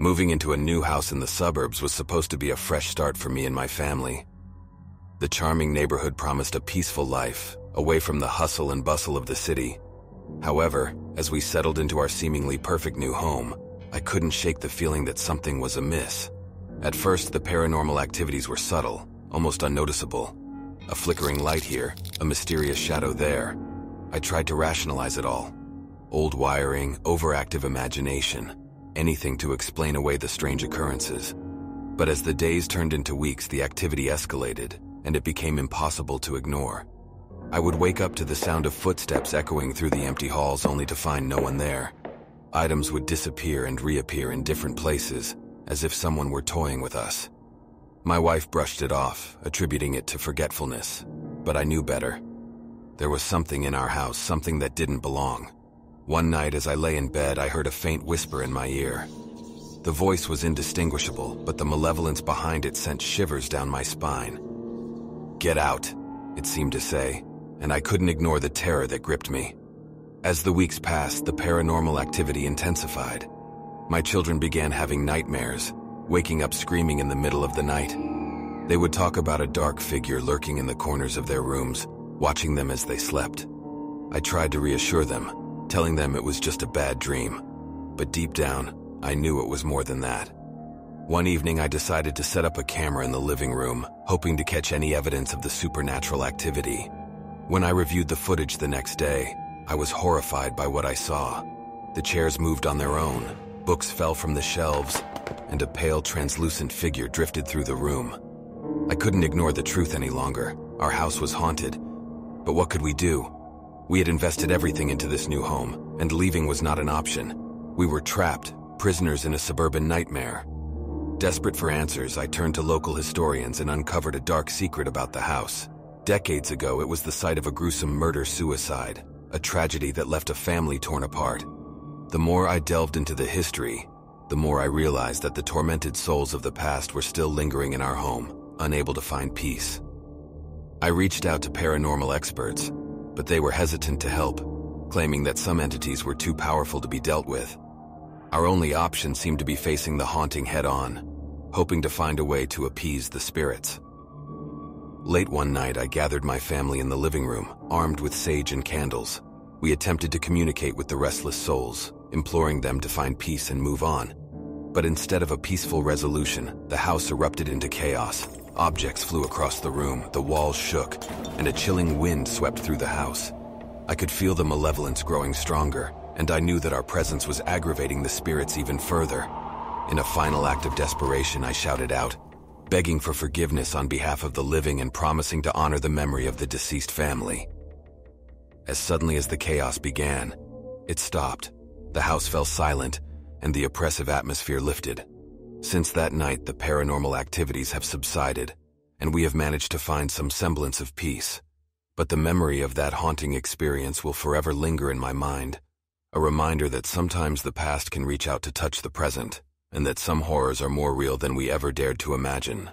Moving into a new house in the suburbs was supposed to be a fresh start for me and my family. The charming neighborhood promised a peaceful life, away from the hustle and bustle of the city. However, as we settled into our seemingly perfect new home, I couldn't shake the feeling that something was amiss. At first, the paranormal activities were subtle, almost unnoticeable. A flickering light here, a mysterious shadow there. I tried to rationalize it all. Old wiring, overactive imagination, anything to explain away the strange occurrences. But as the days turned into weeks, the activity escalated, and it became impossible to ignore. I would wake up to the sound of footsteps echoing through the empty halls only to find no one there. Items would disappear and reappear in different places, as if someone were toying with us. My wife brushed it off, attributing it to forgetfulness, but I knew better. There was something in our house, something that didn't belong. One night as I lay in bed, I heard a faint whisper in my ear. The voice was indistinguishable, but the malevolence behind it sent shivers down my spine. "Get out," it seemed to say, and I couldn't ignore the terror that gripped me. As the weeks passed, the paranormal activity intensified. My children began having nightmares, waking up screaming in the middle of the night. They would talk about a dark figure lurking in the corners of their rooms, watching them as they slept. I tried to reassure them, telling them it was just a bad dream. But deep down, I knew it was more than that. One evening, I decided to set up a camera in the living room, hoping to catch any evidence of the supernatural activity. When I reviewed the footage the next day, I was horrified by what I saw. The chairs moved on their own, books fell from the shelves, and a pale, translucent figure drifted through the room. I couldn't ignore the truth any longer. Our house was haunted. But what could we do? We had invested everything into this new home, and leaving was not an option. We were trapped, prisoners in a suburban nightmare. Desperate for answers, I turned to local historians and uncovered a dark secret about the house. Decades ago, it was the site of a gruesome murder-suicide, a tragedy that left a family torn apart. The more I delved into the history, the more I realized that the tormented souls of the past were still lingering in our home, unable to find peace. I reached out to paranormal experts, but they were hesitant to help, claiming that some entities were too powerful to be dealt with. Our only option seemed to be facing the haunting head-on, hoping to find a way to appease the spirits. Late one night, I gathered my family in the living room, armed with sage and candles. We attempted to communicate with the restless souls, imploring them to find peace and move on. But instead of a peaceful resolution, the house erupted into chaos. Objects flew across the room, the walls shook, and a chilling wind swept through the house. I could feel the malevolence growing stronger, and I knew that our presence was aggravating the spirits even further. In a final act of desperation, I shouted out, begging for forgiveness on behalf of the living and promising to honor the memory of the deceased family. As suddenly as the chaos began, it stopped. The house fell silent, and the oppressive atmosphere lifted. Since that night, the paranormal activities have subsided, and we have managed to find some semblance of peace. But the memory of that haunting experience will forever linger in my mind, a reminder that sometimes the past can reach out to touch the present, and that some horrors are more real than we ever dared to imagine.